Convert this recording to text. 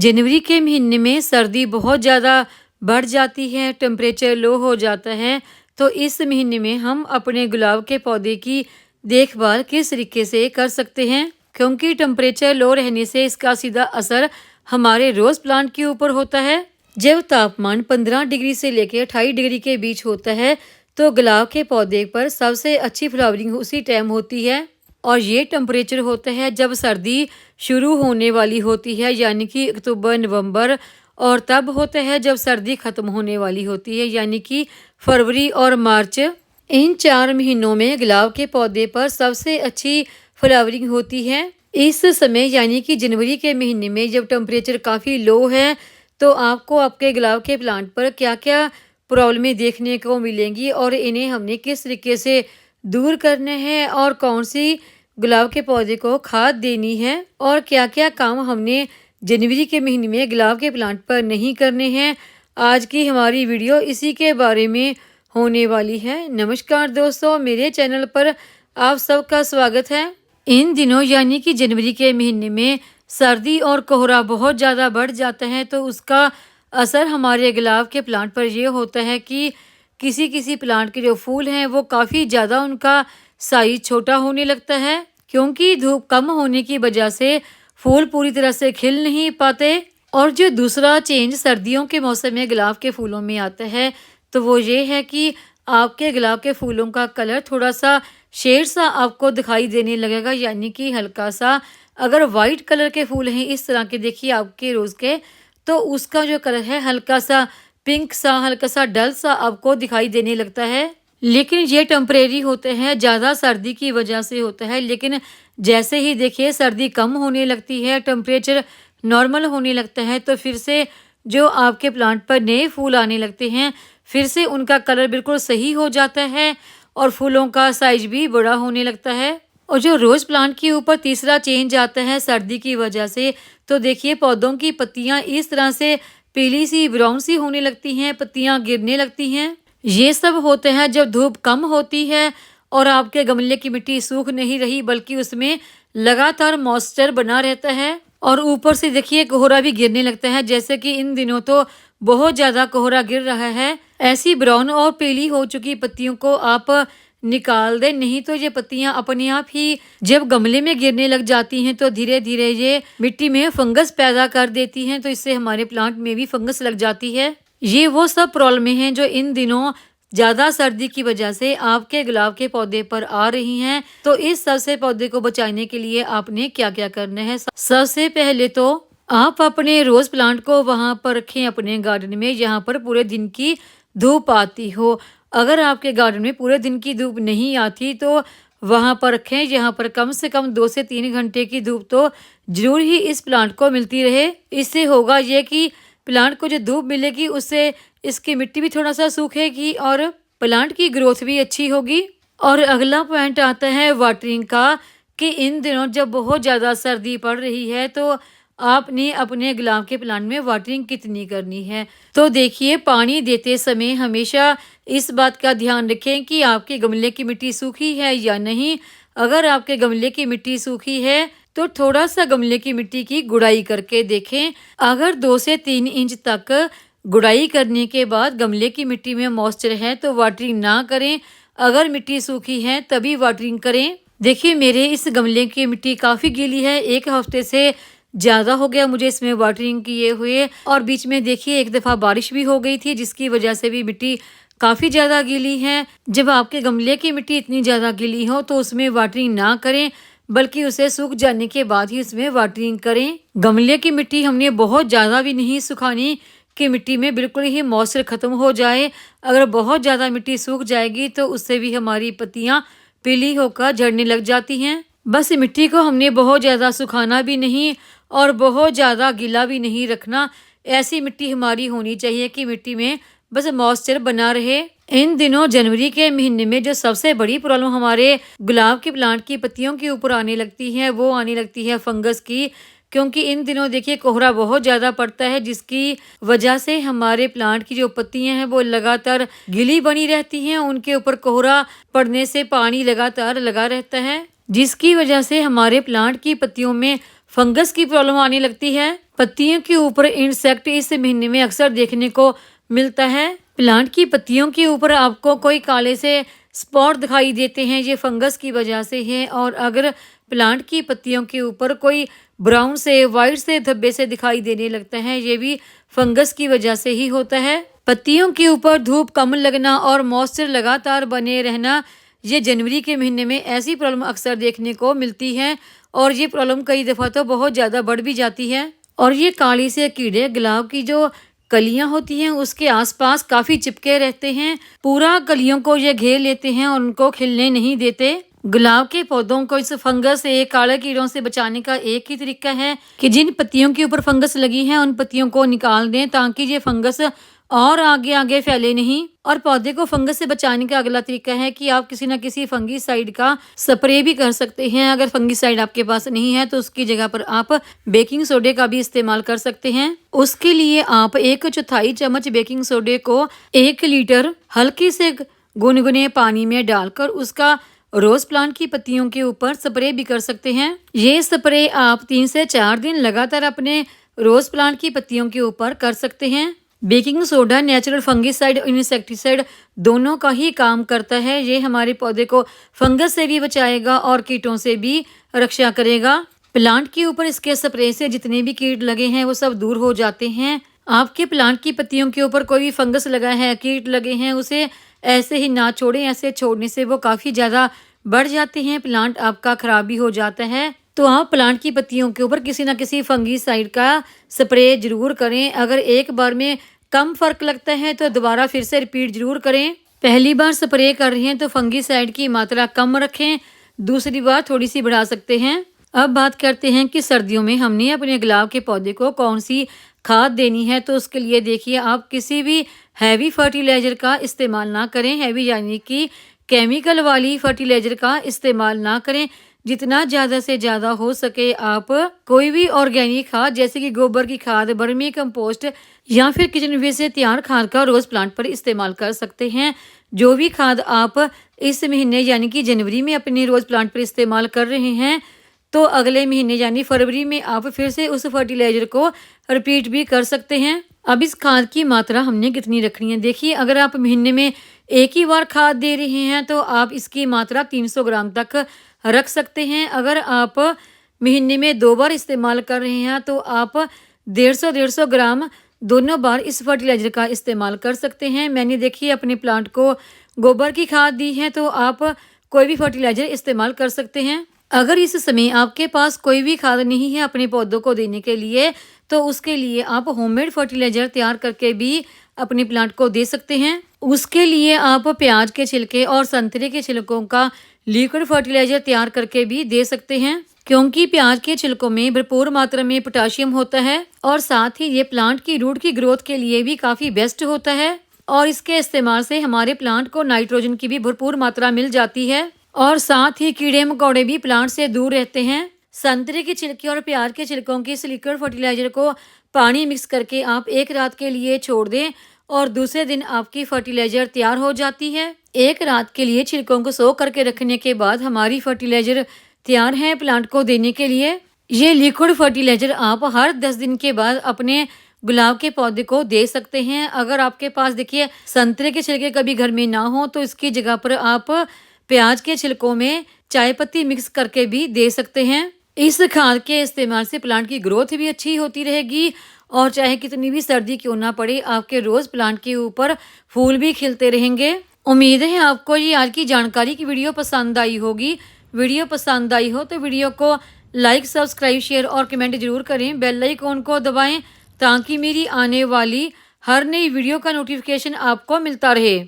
जनवरी के महीने में सर्दी बहुत ज़्यादा बढ़ जाती है, टेम्परेचर लो हो जाता है। तो इस महीने में हम अपने गुलाब के पौधे की देखभाल किस तरीके से कर सकते हैं, क्योंकि टेम्परेचर लो रहने से इसका सीधा असर हमारे रोज़ प्लांट के ऊपर होता है। जब तापमान 15 डिग्री से लेकर 28 डिग्री के बीच होता है तो गुलाब के पौधे पर सबसे अच्छी फ्लावरिंग उसी टाइम होती है। और ये टेम्परेचर होता है जब सर्दी शुरू होने वाली होती है, यानी कि अक्टूबर नवंबर, और तब होता है जब सर्दी ख़त्म होने वाली होती है, यानी कि फरवरी और मार्च। इन 4 महीनों में गुलाब के पौधे पर सबसे अच्छी फ्लावरिंग होती है। इस समय यानी कि जनवरी के महीने में जब टेम्परेचर काफ़ी लो है तो आपको आपके गुलाब के प्लांट पर क्या क्या प्रॉब्लमें देखने को मिलेंगी और इन्हें हमने किस तरीके से दूर करना है और कौन सी गुलाब के पौधे को खाद देनी है और क्या क्या काम हमने जनवरी के महीने में गुलाब के प्लांट पर नहीं करने हैं। आज की हमारी वीडियो इसी के बारे में होने वाली है। नमस्कार दोस्तों, मेरे चैनल पर आप सबका स्वागत है। इन दिनों यानी कि जनवरी के महीने में सर्दी और कोहरा बहुत ज़्यादा बढ़ जाता है, तो उसका असर हमारे गुलाब के प्लांट पर ये होता है कि किसी किसी प्लांट के जो फूल हैं वो काफ़ी ज़्यादा उनका साइज छोटा होने लगता है, क्योंकि धूप कम होने की वजह से फूल पूरी तरह से खिल नहीं पाते। और जो दूसरा चेंज सर्दियों के मौसम में गुलाब के फूलों में आता है तो वो ये है कि आपके गुलाब के फूलों का कलर थोड़ा सा शेड सा आपको दिखाई देने लगेगा, यानी कि हल्का सा। अगर वाइट कलर के फूल हैं इस तरह के, देखिए आपके रोज़ के, तो उसका जो कलर है हल्का सा पिंक सा, हल्का सा डल सा आपको दिखाई देने लगता है। लेकिन ये टेम्परेरी होते हैं, ज़्यादा सर्दी की वजह से होता है। लेकिन जैसे ही देखिए सर्दी कम होने लगती है, टेम्परेचर नॉर्मल होने लगता है, तो फिर से जो आपके प्लांट पर नए फूल आने लगते हैं, फिर से उनका कलर बिल्कुल सही हो जाता है और फूलों का साइज भी बड़ा होने लगता है। और जो रोज़ प्लांट के ऊपर तीसरा चेंज आता है सर्दी की वजह से, तो देखिए पौधों की पत्तियां इस तरह से पीली सी ब्राउन सी होने लगती हैं, पत्तियां गिरने लगती हैं। ये सब होते हैं जब धूप कम होती है और आपके गमले की मिट्टी सूख नहीं रही बल्कि उसमें लगातार मॉइस्चर बना रहता है। और ऊपर से देखिए कोहरा भी गिरने लगता है, जैसे कि इन दिनों तो बहुत ज़्यादा कोहरा गिर रहा है। ऐसी ब्राउन और पीली हो चुकी पत्तियों को आप निकाल दें, नहीं तो ये पत्तियां अपने आप ही जब गमले में गिरने लग जाती हैं तो धीरे धीरे ये मिट्टी में फंगस पैदा कर देती हैं, तो इससे हमारे प्लांट में भी फंगस लग जाती है। ये वो सब प्रॉब्लमें हैं जो इन दिनों ज़्यादा सर्दी की वजह से आपके गुलाब के पौधे पर आ रही हैं। तो इस सबसे पौधे को बचाने के लिए आपने क्या क्या करना है। सबसे पहले तो आप अपने रोज प्लांट को वहां पर रखें अपने गार्डन में जहां पर पूरे दिन की धूप आती हो। अगर आपके गार्डन में पूरे दिन की धूप नहीं आती तो वहां पर रखें जहां पर कम से कम 2 से 3 घंटे की धूप तो जरूर ही इस प्लांट को मिलती रहे। इससे होगा ये कि प्लांट को जो धूप मिलेगी उससे इसकी मिट्टी भी थोड़ा सा सूखेगी और प्लांट की ग्रोथ भी अच्छी होगी। और अगला पॉइंट आता है वाटरिंग का, कि इन दिनों जब बहुत ज़्यादा सर्दी पड़ रही है तो आपने अपने गुलाब के प्लांट में वाटरिंग कितनी करनी है। तो देखिए पानी देते समय हमेशा इस बात का ध्यान रखें कि आपके गमले की मिट्टी सूखी है या नहीं। अगर आपके गमले की मिट्टी सूखी है तो थोड़ा सा गमले की मिट्टी की गुड़ाई करके देखें। अगर 2 से 3 इंच तक गुड़ाई करने के बाद गमले की मिट्टी में मॉइस्चर है तो वाटरिंग ना करें। अगर मिट्टी सूखी है तभी वाटरिंग करें। देखिए मेरे इस गमले की मिट्टी काफ़ी गीली है, 1 हफ्ते से ज़्यादा हो गया मुझे इसमें वाटरिंग किए हुए। और बीच में देखिए एक दफ़ा बारिश भी हो गई थी जिसकी वजह से भी मिट्टी काफ़ी ज़्यादा गीली है। जब आपके गमले की मिट्टी इतनी ज़्यादा गीली हो तो उसमें वाटरिंग ना करें, बल्कि उसे सूख जाने के बाद ही उसमें वाटरिंग करें। गमले की मिट्टी हमने बहुत ज़्यादा भी नहीं सुखानी कि मिट्टी में बिल्कुल ही मॉइस्चर ख़त्म हो जाए। अगर बहुत ज़्यादा मिट्टी सूख जाएगी तो उससे भी हमारी पत्तियाँ पीली होकर झड़ने लग जाती हैं। बस मिट्टी को हमने बहुत ज़्यादा सुखाना भी नहीं और बहुत ज़्यादा गीला भी नहीं रखना। ऐसी मिट्टी हमारी होनी चाहिए कि मिट्टी में बस मॉइस्चर बना रहे। इन दिनों जनवरी के महीने में जो सबसे बड़ी प्रॉब्लम हमारे गुलाब के प्लांट की पत्तियों के ऊपर आने लगती है वो आने लगती है फंगस की, क्योंकि इन दिनों देखिए कोहरा बहुत ज़्यादा पड़ता है जिसकी वजह से हमारे प्लांट की जो पत्तियां हैं वो लगातार गीली बनी रहती हैं। उनके ऊपर कोहरा पड़ने से पानी लगातार लगा रहता है जिसकी वजह से हमारे प्लांट की पत्तियों में फंगस की प्रॉब्लम आने लगती है। पत्तियों के ऊपर इंसेक्ट इस महीने में अक्सर देखने को मिलता है। प्लांट की पत्तियों के ऊपर आपको कोई काले से स्पॉट दिखाई देते हैं, ये फंगस की वजह से है। और अगर प्लांट की पत्तियों के ऊपर कोई ब्राउन से वाइट से धब्बे से दिखाई देने लगता है, ये भी फंगस की वजह से ही होता है। पत्तियों के ऊपर धूप कम लगना और मॉइस्चर लगातार बने रहना, ये जनवरी के महीने में ऐसी प्रॉब्लम अक्सर देखने को मिलती है और ये प्रॉब्लम कई दफ़ा तो बहुत ज़्यादा बढ़ भी जाती है। और ये काली से कीड़े गुलाब की जो कलियां होती हैं उसके आसपास काफ़ी चिपके रहते हैं, पूरा कलियों को ये घेर लेते हैं और उनको खिलने नहीं देते। गुलाब के पौधों को इस फंगस से, काले कीड़ों से बचाने का एक ही तरीका है कि जिन पत्तियों के ऊपर फंगस लगी है उन पत्तियों को निकाल दें ताकि ये फंगस और आगे आगे फैले नहीं। और पौधे को फंगस से बचाने का अगला तरीका है कि आप किसी न किसी फंगीसाइड का स्प्रे भी कर सकते हैं। अगर फंगीसाइड आपके पास नहीं है तो उसकी जगह पर आप बेकिंग सोडे का भी इस्तेमाल कर सकते हैं। उसके लिए आप 1/4 चम्मच बेकिंग सोडे को 1 लीटर हल्के से गुनगुने पानी में डालकर उसका रोज प्लांट की पत्तियों के ऊपर स्प्रे भी कर सकते हैं। ये स्प्रे आप 3 से 4 दिन लगातार अपने रोज प्लांट की पत्तियों के ऊपर कर सकते हैं। बेकिंग सोडा नेचुरल फंगिसाइड और इंसेक्टिसाइड दोनों का ही काम करता है। ये हमारे पौधे को फंगस से भी बचाएगा और कीटों से भी रक्षा करेगा। प्लांट के ऊपर इसके स्प्रे से जितने भी कीट लगे हैं वो सब दूर हो जाते हैं। आपके प्लांट की पत्तियों के ऊपर कोई भी फंगस लगा है, कीट लगे हैं, उसे ऐसे ही ना छोड़ें। ऐसे छोड़ने से वो काफ़ी ज़्यादा बढ़ जाते हैं, प्लांट आपका खराब भी हो जाता है। तो आप प्लांट की पत्तियों के ऊपर किसी ना किसी फंगीसाइड का स्प्रे जरूर करें। अगर एक बार में कम फर्क लगता है तो दोबारा फिर से रिपीट जरूर करें। पहली बार स्प्रे कर रहे हैं तो फंगीसाइड की मात्रा कम रखें, दूसरी बार थोड़ी सी बढ़ा सकते हैं। अब बात करते हैं कि सर्दियों में हमने अपने गुलाब के पौधे को कौन सी खाद देनी है। तो उसके लिए देखिए, आप किसी भी हैवी फर्टिलाइजर का इस्तेमाल ना करें। हैवी यानी कि केमिकल वाली फर्टिलाइजर का इस्तेमाल ना करें। जितना ज़्यादा से ज़्यादा हो सके आप कोई भी ऑर्गेनिक खाद जैसे कि गोबर की खाद, वर्मी कंपोस्ट या फिर किचन वेस्ट से तैयार खाद का रोज प्लांट पर इस्तेमाल कर सकते हैं। जो भी खाद आप इस महीने यानी कि जनवरी में अपने रोज प्लांट पर इस्तेमाल कर रहे हैं तो अगले महीने यानी फरवरी में आप फिर से उस फर्टिलाइजर को रिपीट भी कर सकते हैं। अब इस खाद की मात्रा हमने कितनी रखनी है, देखिए अगर आप महीने में एक ही बार खाद दे रहे हैं तो आप इसकी मात्रा 300 ग्राम तक रख सकते हैं। अगर आप महीने में 2 बार इस्तेमाल कर रहे हैं तो आप 150 ग्राम दोनों बार इस फर्टिलाइजर का इस्तेमाल कर सकते हैं। मैंने देखिए अपने प्लांट को गोबर की खाद दी है तो आप कोई भी फर्टिलाइजर इस्तेमाल कर सकते हैं। अगर इस समय आपके पास कोई भी खाद नहीं है अपने पौधों को देने के लिए तो उसके लिए आप होममेड फर्टिलाइजर तैयार करके भी अपने प्लांट को दे सकते हैं। उसके लिए आप प्याज के छिलके और संतरे के छिलकों का लिक्विड फर्टिलाइजर तैयार करके भी दे सकते हैं, क्योंकि प्याज के छिलकों में भरपूर मात्रा में पोटाशियम होता है और साथ ही ये प्लांट की रूट की ग्रोथ के लिए भी काफ़ी बेस्ट होता है। और इसके इस्तेमाल से हमारे प्लांट को नाइट्रोजन की भी भरपूर मात्रा मिल जाती है और साथ ही कीड़े मकोड़े भी प्लांट से दूर रहते हैं। संतरे के छिलके और प्याज के छिलकों की इस लिक्विड फर्टिलाइजर को पानी मिक्स करके आप 1 रात के लिए छोड़ दें और दूसरे दिन आपकी फर्टिलाइजर तैयार हो जाती है। 1 रात के लिए छिलकों को सोख करके रखने के बाद हमारी फर्टिलाइजर तैयार है प्लांट को देने के लिए। ये लिक्विड फर्टिलाइजर आप हर 10 दिन के बाद अपने गुलाब के पौधे को दे सकते हैं। अगर आपके पास देखिए संतरे के छिलके कभी घर में ना हो तो इसकी जगह पर आप प्याज के छिलकों में चाय पत्ती मिक्स करके भी दे सकते हैं। इस खाद के इस्तेमाल से प्लांट की ग्रोथ भी अच्छी होती रहेगी और चाहे कितनी भी सर्दी क्यों ना पड़े आपके रोज प्लांट के ऊपर फूल भी खिलते रहेंगे। उम्मीद है आपको ये आज की जानकारी की वीडियो पसंद आई होगी। वीडियो पसंद आई हो तो वीडियो को लाइक, सब्सक्राइब, शेयर और कमेंट जरूर करें। बेल आइकॉन को दबाएं ताकि मेरी आने वाली हर नई वीडियो का नोटिफिकेशन आपको मिलता रहे।